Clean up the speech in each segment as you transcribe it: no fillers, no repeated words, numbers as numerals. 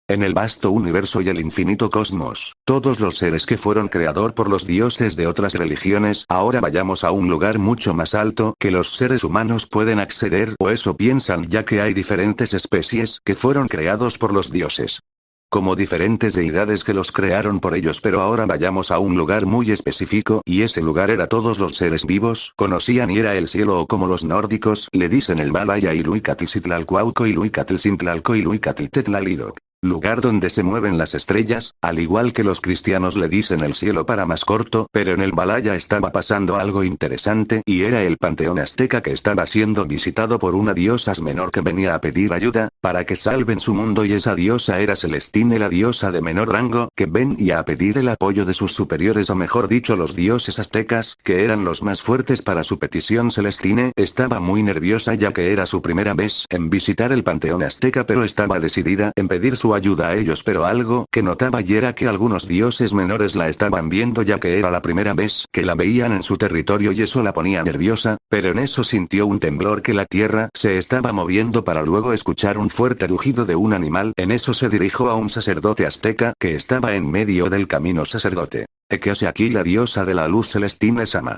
En el vasto universo y el infinito cosmos, todos los seres que fueron creados por los dioses de otras religiones, ahora vayamos a un lugar mucho más alto que los seres humanos pueden acceder, o eso piensan, ya que hay diferentes especies que fueron creados por los dioses. Como diferentes deidades que los crearon por ellos, pero ahora vayamos a un lugar muy específico, y ese lugar era todos los seres vivos, conocían y era el cielo, o como los nórdicos le dicen el Malaya Iluicatlcitlalcuauco Iluicatlcintlalco Iluicatl lugar donde se mueven las estrellas, al igual que los cristianos le dicen el cielo para más corto, pero en el Malaya estaba pasando algo interesante, y era el panteón azteca que estaba siendo visitado por una diosa menor que venía a pedir ayuda, para que salven su mundo, y esa diosa era Celestine, la diosa de menor rango, que venía a pedir el apoyo de sus superiores, o mejor dicho los dioses aztecas, que eran los más fuertes para su petición. Celestine estaba muy nerviosa ya que era su primera vez en visitar el panteón azteca, pero estaba decidida en pedir su ayuda a ellos, pero algo que notaba y era que algunos dioses menores la estaban viendo ya que era la primera vez que la veían en su territorio y eso la ponía nerviosa, pero en eso sintió un temblor, que la tierra se estaba moviendo para luego escuchar un fuerte rugido de un animal. En eso se dirigió a un sacerdote azteca que estaba en medio del camino. Sacerdote, ¿qué hace aquí la diosa de la luz Celestine Sama?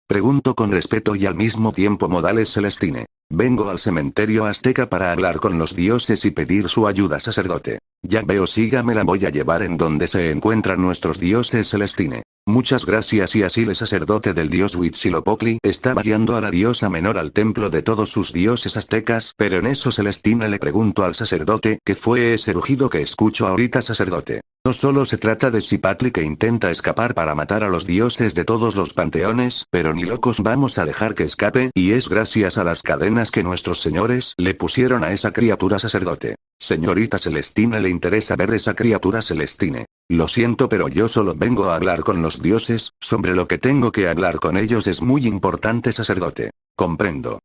Preguntó con respeto y al mismo tiempo modales. Celestine, vengo al cementerio azteca para hablar con los dioses y pedir su ayuda. Sacerdote, ya veo, sígame, la voy a llevar en donde se encuentran nuestros dioses. Celestine, muchas gracias. Y así el sacerdote del dios Huitzilopochtli estaba guiando a la diosa menor al templo de todos sus dioses aztecas, pero en eso Celestine le preguntó al sacerdote, ¿qué fue ese rugido que escucho ahorita? Sacerdote, no solo se trata de Cipatli que intenta escapar para matar a los dioses de todos los panteones, pero ni locos vamos a dejar que escape, y es gracias a las cadenas que nuestros señores le pusieron a esa criatura. Sacerdote, señorita Celestine, ¿le interesa ver esa criatura? Celestine, lo siento, pero yo solo vengo a hablar con los dioses, sobre lo que tengo que hablar con ellos es muy importante. Sacerdote, comprendo.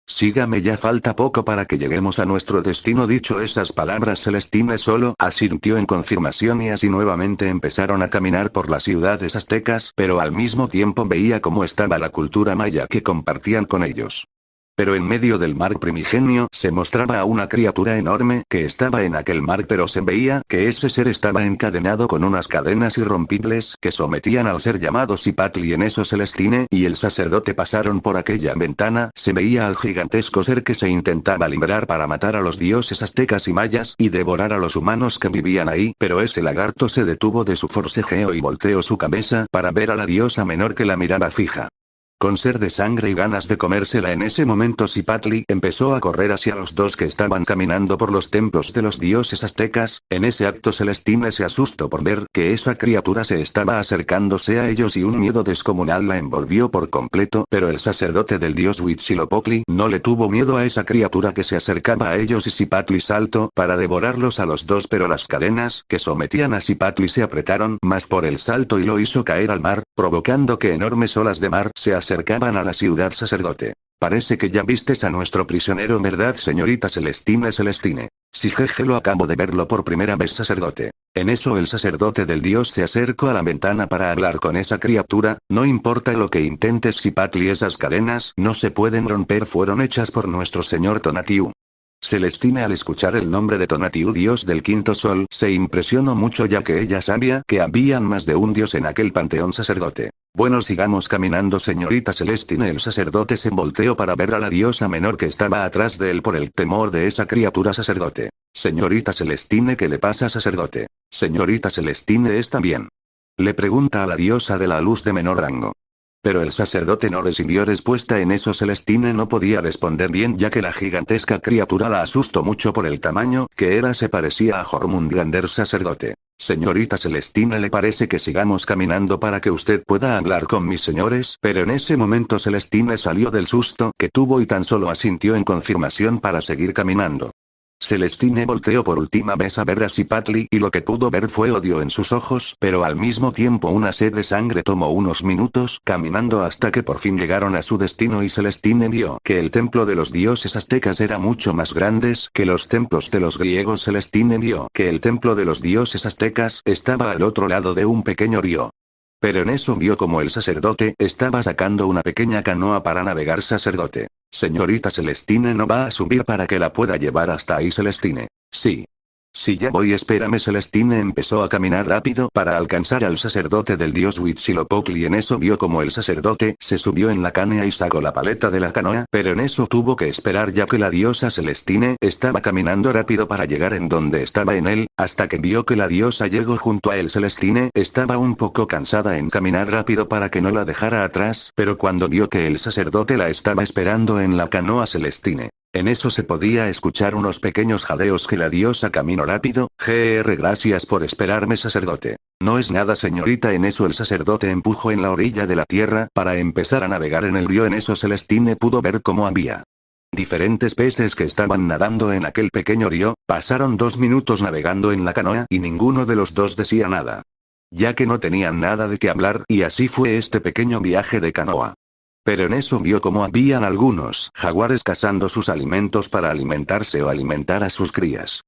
Sígame, ya falta poco para que lleguemos a nuestro destino. Dicho esas palabras, Celestine solo asintió en confirmación y así nuevamente empezaron a caminar por las ciudades aztecas, pero al mismo tiempo veía cómo estaba la cultura maya que compartían con ellos. Pero en medio del mar primigenio se mostraba a una criatura enorme que estaba en aquel mar, pero se veía que ese ser estaba encadenado con unas cadenas irrompibles que sometían al ser llamado Cipatli. En eso Celestine y el sacerdote pasaron por aquella ventana, se veía al gigantesco ser que se intentaba librar para matar a los dioses aztecas y mayas y devorar a los humanos que vivían ahí, pero ese lagarto se detuvo de su forcejeo y volteó su cabeza para ver a la diosa menor que la miraba fija. Con sed de sangre y ganas de comérsela, en ese momento Cipatli empezó a correr hacia los dos que estaban caminando por los templos de los dioses aztecas. En ese acto Celestine se asustó por ver que esa criatura se estaba acercándose a ellos y un miedo descomunal la envolvió por completo, pero el sacerdote del dios Huitzilopochtli no le tuvo miedo a esa criatura que se acercaba a ellos y Cipatli saltó para devorarlos a los dos, pero las cadenas que sometían a Cipatli se apretaron más por el salto y lo hizo caer al mar, provocando que enormes olas de mar se acercaban a la ciudad. Sacerdote, parece que ya vistes a nuestro prisionero, ¿verdad, señorita Celestine? Celestine, sí, jeje, lo acabo de verlo por primera vez. Sacerdote. En eso el sacerdote del dios se acercó a la ventana para hablar con esa criatura. No importa lo que intentes, Cipatli, esas cadenas no se pueden romper, fueron hechas por nuestro señor Tonatiuh. Celestine, al escuchar el nombre de Tonatiuh, dios del quinto sol, se impresionó mucho ya que ella sabía que habían más de un dios en aquel panteón. Sacerdote, bueno, sigamos caminando, señorita Celestine. El sacerdote se volteó para ver a la diosa menor que estaba atrás de él por el temor de esa criatura. Sacerdote, señorita Celestine, ¿qué le pasa? Sacerdote, señorita Celestine, ¿está bien? Le pregunta a la diosa de la luz de menor rango. Pero el sacerdote no recibió respuesta. En eso Celestine no podía responder bien ya que la gigantesca criatura la asustó mucho por el tamaño que era, se parecía a Jormungandr. Sacerdote, señorita Celestine, ¿le parece que sigamos caminando para que usted pueda hablar con mis señores? Pero en ese momento Celestine salió del susto que tuvo y tan solo asintió en confirmación para seguir caminando. Celestine volteó por última vez a ver a Cipatli y lo que pudo ver fue odio en sus ojos, pero al mismo tiempo una sed de sangre. Tomó unos minutos caminando hasta que por fin llegaron a su destino y Celestine vio que el templo de los dioses aztecas era mucho más grande que los templos de los griegos. Celestine vio que el templo de los dioses aztecas estaba al otro lado de un pequeño río. Pero en eso vio como el sacerdote estaba sacando una pequeña canoa para navegar. Sacerdote, señorita Celestine, ¿no va a subir para que la pueda llevar hasta ahí? Celestine, sí. Si ya voy, espérame. Celestine empezó a caminar rápido para alcanzar al sacerdote del dios Huitzilopochtli. En eso vio como el sacerdote se subió en la canoa y sacó la paleta de la canoa, pero en eso tuvo que esperar ya que la diosa Celestine estaba caminando rápido para llegar en donde estaba en él, hasta que vio que la diosa llegó junto a él. Celestine estaba un poco cansada en caminar rápido para que no la dejara atrás, pero cuando vio que el sacerdote la estaba esperando en la canoa Celestine, en eso se podía escuchar unos pequeños jadeos que la diosa caminó rápido. Gracias por esperarme, sacerdote. No es nada, señorita. En eso el sacerdote empujó en la orilla de la tierra para empezar a navegar en el río. En eso Celestine pudo ver cómo había diferentes peces que estaban nadando en aquel pequeño río. Pasaron 2 minutos navegando en la canoa y ninguno de los dos decía nada, ya que no tenían nada de qué hablar, y así fue este pequeño viaje de canoa. Pero en eso vio como habían algunos jaguares cazando sus alimentos para alimentarse o alimentar a sus crías.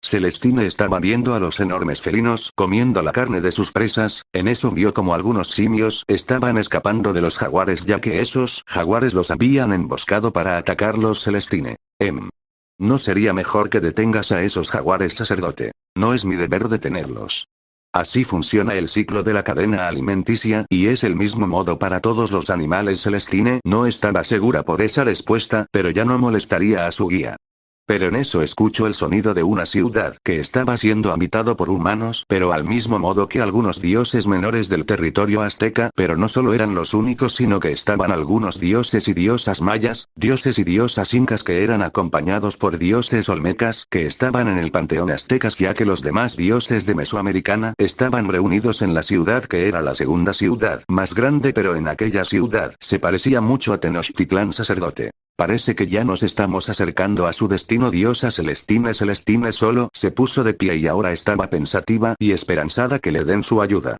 Celestine estaba viendo a los enormes felinos comiendo la carne de sus presas. En eso vio como algunos simios estaban escapando de los jaguares, ya que esos jaguares los habían emboscado para atacarlos. Celestine: ¿no sería mejor que detengas a esos jaguares, sacerdote? No es mi deber detenerlos. Así funciona el ciclo de la cadena alimenticia, y es el mismo modo para todos los animales. Celestine no estaba segura por esa respuesta, pero ya no molestaría a su guía. Pero en eso escuchó el sonido de una ciudad que estaba siendo habitado por humanos, pero al mismo modo que algunos dioses menores del territorio azteca. Pero no solo eran los únicos, sino que estaban algunos dioses y diosas mayas, dioses y diosas incas que eran acompañados por dioses olmecas que estaban en el panteón aztecas, ya que los demás dioses de Mesoamericana estaban reunidos en la ciudad que era la segunda ciudad más grande, pero en aquella ciudad se parecía mucho a Tenochtitlán. Sacerdote: parece que ya nos estamos acercando a su destino. Diosa Celestine. Celestine solo se puso de pie y ahora estaba pensativa y esperanzada que le den su ayuda.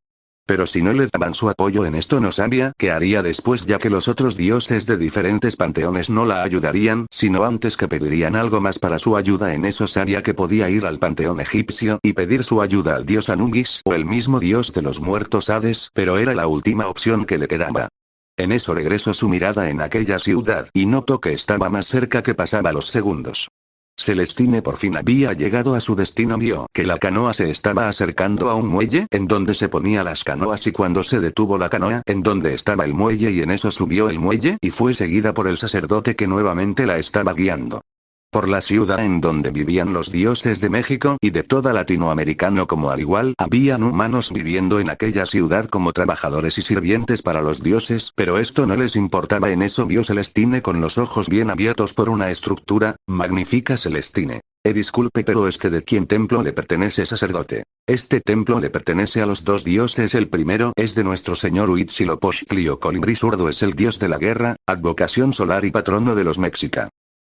Pero si no le daban su apoyo en esto, no sabía qué haría después, ya que los otros dioses de diferentes panteones no la ayudarían, sino antes que pedirían algo más para su ayuda. En eso sabía que podía ir al panteón egipcio y pedir su ayuda al dios Anubis o el mismo dios de los muertos Hades, pero era la última opción que le quedaba. En eso regresó su mirada en aquella ciudad y notó que estaba más cerca que pasaba los segundos. Celestine por fin había llegado a su destino. Vio que la canoa se estaba acercando a un muelle en donde se ponían las canoas, y cuando se detuvo la canoa en donde estaba el muelle, y en eso subió el muelle y fue seguida por el sacerdote que nuevamente la estaba guiando por la ciudad en donde vivían los dioses de México y de toda Latinoamericano. Como al igual habían humanos viviendo en aquella ciudad como trabajadores y sirvientes para los dioses, pero esto no les importaba. En eso vio Celestine con los ojos bien abiertos por una estructura magnífica. Celestine: disculpe, pero ¿de quién templo le pertenece, sacerdote? Este templo le pertenece a los dos dioses. El primero es de nuestro señor Huitzilopochtli o Colibrí Zurdo, es el dios de la guerra, advocación solar y patrono de los mexica.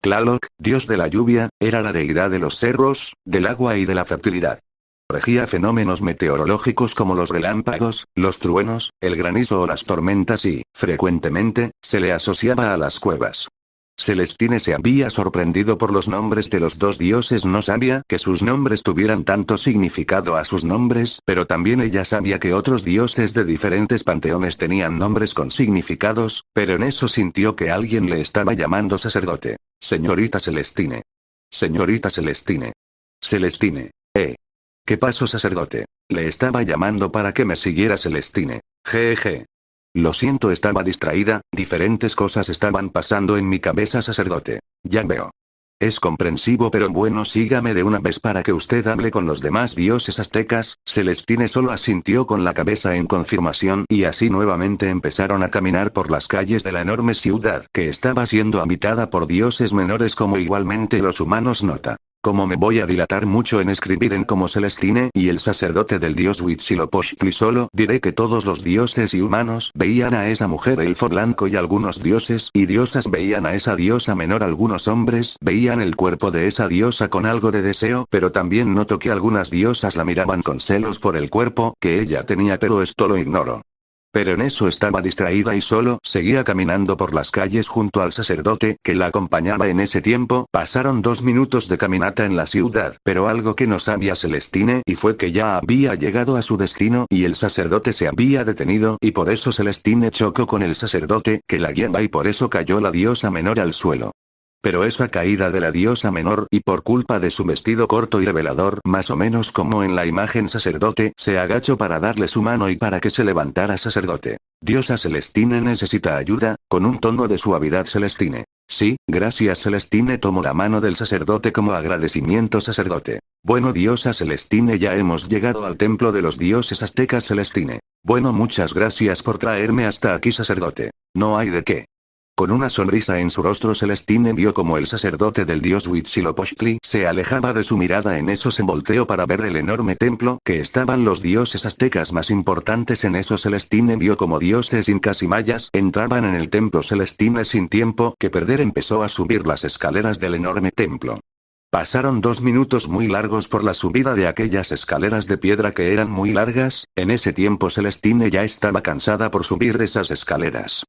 Tlaloc, dios de la lluvia, era la deidad de los cerros, del agua y de la fertilidad. Regía fenómenos meteorológicos como los relámpagos, los truenos, el granizo o las tormentas y, frecuentemente, se le asociaba a las cuevas. Celestine se había sorprendido por los nombres de los dos dioses. No sabía que sus nombres tuvieran tanto significado a sus nombres, pero también ella sabía que otros dioses de diferentes panteones tenían nombres con significados, pero en eso sintió que alguien le estaba llamando sacerdote. Señorita Celestine. Señorita Celestine. Celestine. ¿Qué pasó, sacerdote? Le estaba llamando para que me siguiera. Celestine. Jeje. Lo siento, estaba distraída, diferentes cosas estaban pasando en mi cabeza, sacerdote. Ya veo. Es comprensivo, pero bueno, sígame de una vez para que usted hable con los demás dioses aztecas. Celestine solo asintió con la cabeza en confirmación, y así nuevamente empezaron a caminar por las calles de la enorme ciudad que estaba siendo habitada por dioses menores como igualmente los humanos. Nota: como me voy a dilatar mucho en escribir en como Celestine y el sacerdote del dios Huitzilopochtli, solo diré que todos los dioses y humanos veían a esa mujer elfo blanco, y algunos dioses y diosas veían a esa diosa menor. Algunos hombres veían el cuerpo de esa diosa con algo de deseo, pero también notó que algunas diosas la miraban con celos por el cuerpo que ella tenía, pero esto lo ignoro. Pero en eso estaba distraída y solo seguía caminando por las calles junto al sacerdote que la acompañaba. En ese tiempo pasaron 2 minutos de caminata en la ciudad, pero algo que no sabía Celestine y fue que ya había llegado a su destino y el sacerdote se había detenido, y por eso Celestine chocó con el sacerdote que la guiaba y por eso cayó la diosa menor al suelo. Pero esa caída de la diosa menor y por culpa de su vestido corto y revelador, más o menos como en la imagen sacerdote, se agachó para darle su mano y para que se levantara sacerdote. Diosa Celestine necesita ayuda, con un tono de suavidad Celestine. Sí, gracias Celestine, tomó la mano del sacerdote como agradecimiento sacerdote. Bueno diosa Celestine, ya hemos llegado al templo de los dioses aztecas Celestine. Bueno, muchas gracias por traerme hasta aquí sacerdote. No hay de qué. Con una sonrisa en su rostro Celestine vio como el sacerdote del dios Huitzilopochtli se alejaba de su mirada. En eso se volteó para ver el enorme templo que estaban los dioses aztecas más importantes. En eso Celestine vio como dioses incas y mayas entraban en el templo. Celestine sin tiempo que perder empezó a subir las escaleras del enorme templo. Pasaron 2 minutos muy largos por la subida de aquellas escaleras de piedra que eran muy largas. En ese tiempo Celestine ya estaba cansada por subir esas escaleras.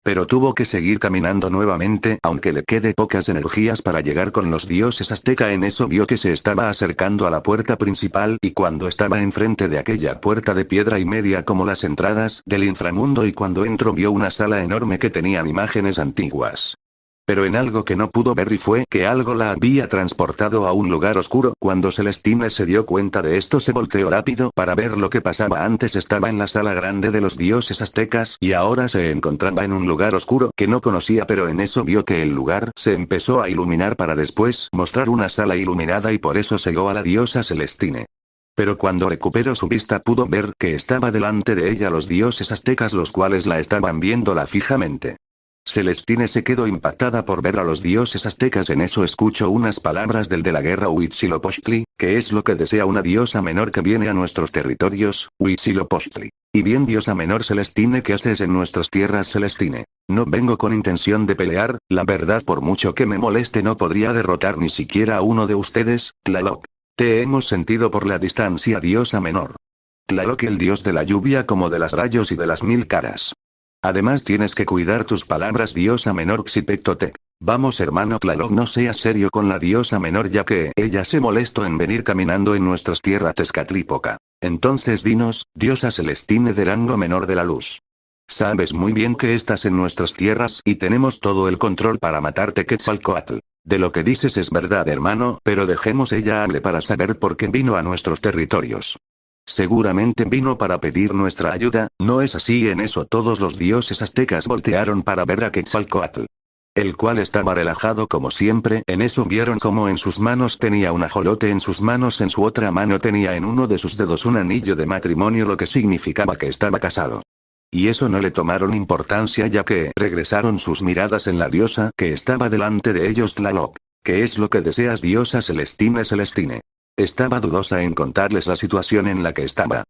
Pero tuvo que seguir caminando nuevamente, aunque le quede pocas energías para llegar con los dioses azteca. En eso vio que se estaba acercando a la puerta principal, y cuando estaba enfrente de aquella puerta de piedra y media como las entradas del inframundo, y cuando entró vio una sala enorme que tenían imágenes antiguas. Pero en algo que no pudo ver, y fue que algo la había transportado a un lugar oscuro. Cuando Celestine se dio cuenta de esto se volteó rápido para ver lo que pasaba. Antes estaba en la sala grande de los dioses aztecas y ahora se encontraba en un lugar oscuro que no conocía, pero en eso vio que el lugar se empezó a iluminar para después mostrar una sala iluminada, y por eso cegó a la diosa Celestine. Pero cuando recuperó su vista pudo ver que estaba delante de ella los dioses aztecas, los cuales la estaban viéndola fijamente. Celestine se quedó impactada por ver a los dioses aztecas. En eso escuchó unas palabras del de la guerra Huitzilopochtli, que es lo que desea una diosa menor que viene a nuestros territorios, Huitzilopochtli. Y bien diosa menor Celestine, ¿qué haces en nuestras tierras Celestine? No vengo con intención de pelear, la verdad por mucho que me moleste no podría derrotar ni siquiera a uno de ustedes, Tlaloc. Te hemos sentido por la distancia diosa menor. Tlaloc, el dios de la lluvia como de las rayos y de las 1000 caras. Además tienes que cuidar tus palabras diosa menor Xipectotec. Vamos hermano Tlaloc, no seas serio con la diosa menor, ya que ella se molestó en venir caminando en nuestras tierras Tezcatlipoca. Entonces dinos, diosa Celestine de rango menor de la luz. Sabes muy bien que estás en nuestras tierras y tenemos todo el control para matarte Quetzalcóatl. De lo que dices es verdad hermano, pero dejemos ella hable para saber por qué vino a nuestros territorios. Seguramente vino para pedir nuestra ayuda, ¿no es así? En eso todos los dioses aztecas voltearon para ver a Quetzalcóatl, el cual estaba relajado como siempre. En eso vieron como en sus manos tenía un ajolote, en sus manos, en su otra mano tenía en uno de sus dedos un anillo de matrimonio, lo que significaba que estaba casado. Y eso no le tomaron importancia, ya que regresaron sus miradas en la diosa que estaba delante de ellos. Tlaloc, ¿qué es lo que deseas diosa Celestine? Celestine estaba dudosa en contarles la situación en la que estaba.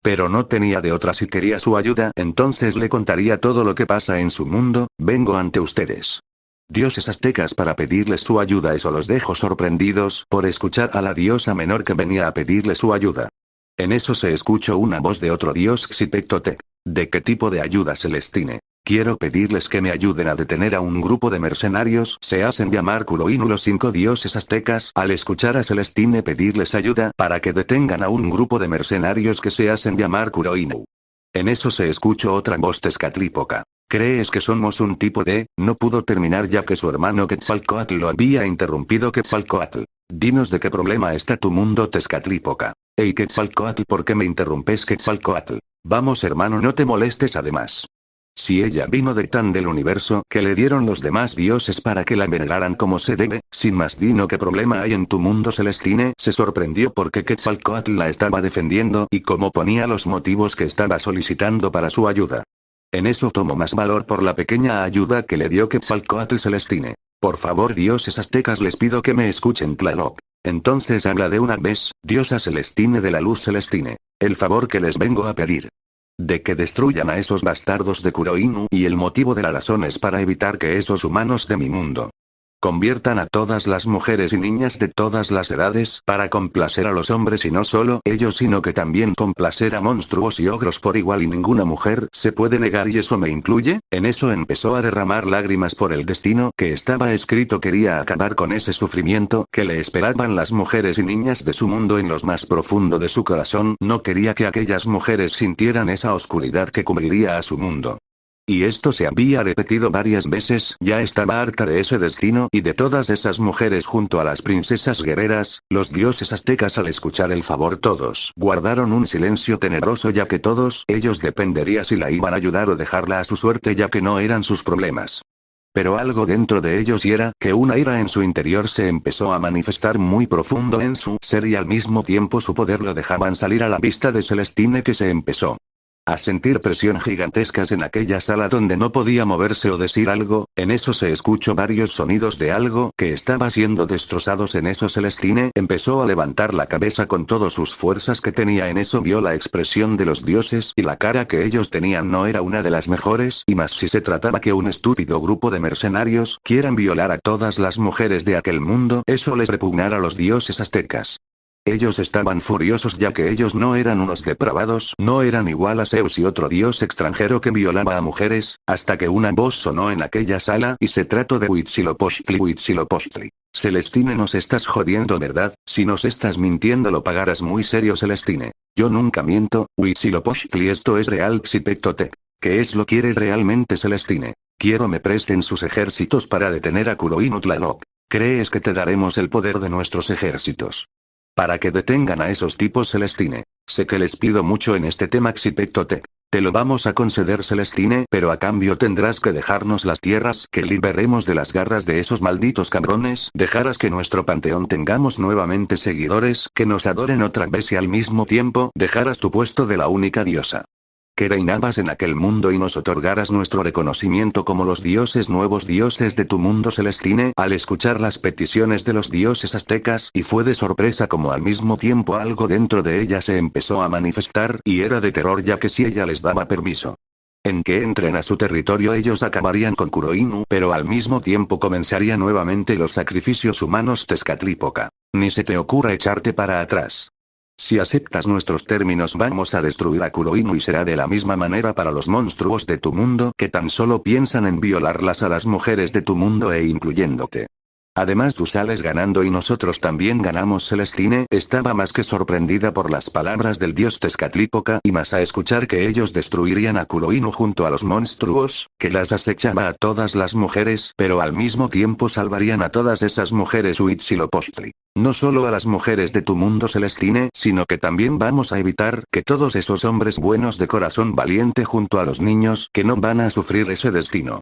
Pero no tenía de otra. Si quería su ayuda, entonces le contaría todo lo que pasa en su mundo. Vengo ante ustedes, dioses aztecas, para pedirles su ayuda. Eso los dejó sorprendidos por escuchar a la diosa menor que venía a pedirle su ayuda. En eso se escuchó una voz de otro dios Xipectotec. ¿De qué tipo de ayuda Celestine? Quiero pedirles que me ayuden a detener a un grupo de mercenarios. Se hacen llamar Kuroinu. Los 5 dioses aztecas, al escuchar a Celestine pedirles ayuda para que detengan a un grupo de mercenarios que se hacen llamar Kuroinu. En eso se escuchó otra voz Tezcatlipoca. ¿Crees que somos un tipo de...? No pudo terminar ya que su hermano Quetzalcóatl lo había interrumpido. Quetzalcóatl, dinos de qué problema está tu mundo Tezcatlipoca. Ey Quetzalcóatl, ¿por qué me interrumpes Quetzalcóatl? Vamos hermano, no te molestes. Además, si ella vino de tan del universo que le dieron los demás dioses para que la veneraran como se debe, sin más dino qué problema hay en tu mundo Celestine. Se sorprendió porque Quetzalcóatl la estaba defendiendo y cómo ponía los motivos que estaba solicitando para su ayuda. En eso tomó más valor por la pequeña ayuda que le dio Quetzalcóatl. Celestine, por favor dioses aztecas, les pido que me escuchen. Tlaloc, entonces habla de una vez, diosa Celestine de la luz. Celestine, el favor que les vengo a pedir, de que destruyan a esos bastardos de Kuroinu, y el motivo de la razón es para evitar que esos humanos de mi mundo conviertan a todas las mujeres y niñas de todas las edades para complacer a los hombres, y no solo ellos sino que también complacer a monstruos y ogros por igual, y ninguna mujer se puede negar, y eso me incluye. En eso empezó a derramar lágrimas por el destino que estaba escrito. Quería acabar con ese sufrimiento que le esperaban las mujeres y niñas de su mundo en lo más profundo de su corazón. No quería que aquellas mujeres sintieran esa oscuridad que cubriría a su mundo. Y esto se había repetido varias veces, ya estaba harta de ese destino y de todas esas mujeres junto a las princesas guerreras. Los dioses aztecas, al escuchar el favor, todos guardaron un silencio tenebroso, ya que todos ellos dependería si la iban a ayudar o dejarla a su suerte, ya que no eran sus problemas. Pero algo dentro de ellos, y era que una ira en su interior se empezó a manifestar muy profundo en su ser, y al mismo tiempo su poder lo dejaban salir a la vista de Celestine, que se empezó a sentir presión gigantescas en aquella sala donde no podía moverse o decir algo. En eso se escuchó varios sonidos de algo que estaba siendo destrozados. En eso Celestine empezó a levantar la cabeza con todas sus fuerzas que tenía. En eso vio la expresión de los dioses y la cara que ellos tenían no era una de las mejores, y más si se trataba que un estúpido grupo de mercenarios quieran violar a todas las mujeres de aquel mundo. Eso les repugnara a los dioses aztecas. Ellos estaban furiosos, ya que ellos no eran unos depravados, no eran igual a Zeus y otro dios extranjero que violaba a mujeres, hasta que una voz sonó en aquella sala y se trató de Huitzilopochtli. Huitzilopochtli. Celestine, nos estás jodiendo, ¿verdad? Si nos estás mintiendo lo pagarás muy serio, Celestine. Yo nunca miento, Huitzilopochtli, esto es real. Xipetotec. ¿Qué es lo que quieres realmente, Celestine? Quiero me presten sus ejércitos para detener a Kuroinu Tlaloc. ¿Crees que te daremos el poder de nuestros ejércitos para que detengan a esos tipos, Celestine? Sé que les pido mucho en este tema, Xipetotec. Te lo vamos a conceder, Celestine, pero a cambio tendrás que dejarnos las tierras que liberemos de las garras de esos malditos cabrones. Dejarás que nuestro panteón tengamos nuevamente seguidores que nos adoren otra vez, y al mismo tiempo dejarás tu puesto de la única diosa que reinabas en aquel mundo y nos otorgaras nuestro reconocimiento como los dioses, nuevos dioses de tu mundo, Celestine. Al escuchar las peticiones de los dioses aztecas, y fue de sorpresa como al mismo tiempo algo dentro de ella se empezó a manifestar, y era de terror, ya que si ella les daba permiso en que entren a su territorio, ellos acabarían con Kuroinu, pero al mismo tiempo comenzarían nuevamente los sacrificios humanos. Tezcatlipoca. Ni se te ocurra echarte para atrás. Si aceptas nuestros términos, vamos a destruir a Kuroinu, y será de la misma manera para los monstruos de tu mundo que tan solo piensan en violarlas a las mujeres de tu mundo e incluyéndote. Además tú sales ganando y nosotros también ganamos. Celestine estaba más que sorprendida por las palabras del dios Tezcatlipoca, y más a escuchar que ellos destruirían a Kuroinu junto a los monstruos, que las acechaba a todas las mujeres, pero al mismo tiempo salvarían a todas esas mujeres. Huitzilopochtli. No solo a las mujeres de tu mundo, Celestine, sino que también vamos a evitar que todos esos hombres buenos de corazón valiente junto a los niños que no van a sufrir ese destino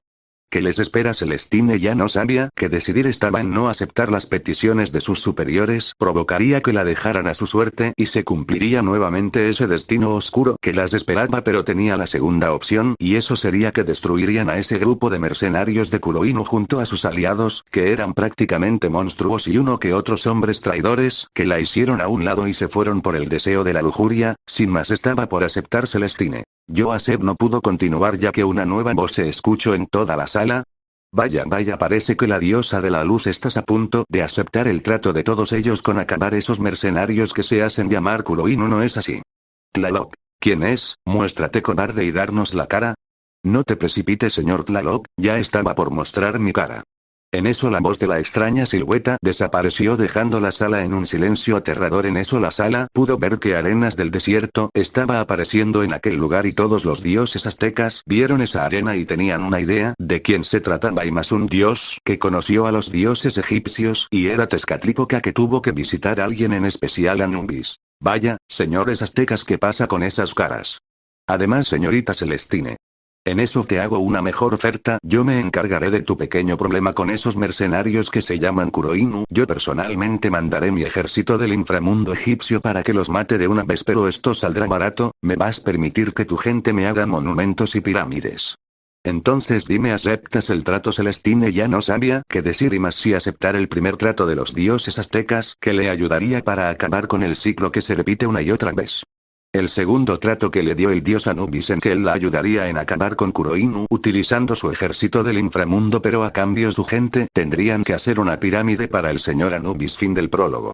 que les espera. Celestine ya no sabía que decidir estaba en no aceptar las peticiones de sus superiores, provocaría que la dejaran a su suerte y se cumpliría nuevamente ese destino oscuro que las esperaba, pero tenía la segunda opción, y eso sería que destruirían a ese grupo de mercenarios de Kuroinu junto a sus aliados, que eran prácticamente monstruos y uno que otros hombres traidores, que la hicieron a un lado y se fueron por el deseo de la lujuria. Sin más estaba por aceptar Celestine. Yoaseb no pudo continuar, ya que una nueva voz se escuchó en toda la sala. Vaya, parece que la diosa de la luz estás a punto de aceptar el trato de todos ellos con acabar esos mercenarios que se hacen llamar Kuroinu, ¿no es así? Tlaloc. ¿Quién es? Muéstrate cobarde y darnos la cara. No te precipites, señor Tlaloc, ya estaba por mostrar mi cara. En eso la voz de la extraña silueta desapareció, dejando la sala en un silencio aterrador. En eso la sala pudo ver que Arenas del Desierto estaba apareciendo en aquel lugar, y todos los dioses aztecas vieron esa arena y tenían una idea de quién se trataba, y más un dios que conoció a los dioses egipcios, y era Tezcatlipoca, que tuvo que visitar a alguien en especial, Anubis. Vaya, señores aztecas, ¿qué pasa con esas caras? Además, señorita Celestine, en eso te hago una mejor oferta. Yo me encargaré de tu pequeño problema con esos mercenarios que se llaman Kuroinu. Yo personalmente mandaré mi ejército del inframundo egipcio para que los mate de una vez, pero esto saldrá barato. ¿Me vas a permitir que tu gente me haga monumentos y pirámides? Entonces dime, ¿aceptas el trato? Celestine ya no sabía qué decir, y más si aceptar el primer trato de los dioses aztecas, que le ayudaría para acabar con el ciclo que se repite una y otra vez. El segundo trato que le dio el dios Anubis, en que él la ayudaría en acabar con Kuroinu utilizando su ejército del inframundo, pero a cambio su gente tendrían que hacer una pirámide para el señor Anubis. Fin del prólogo.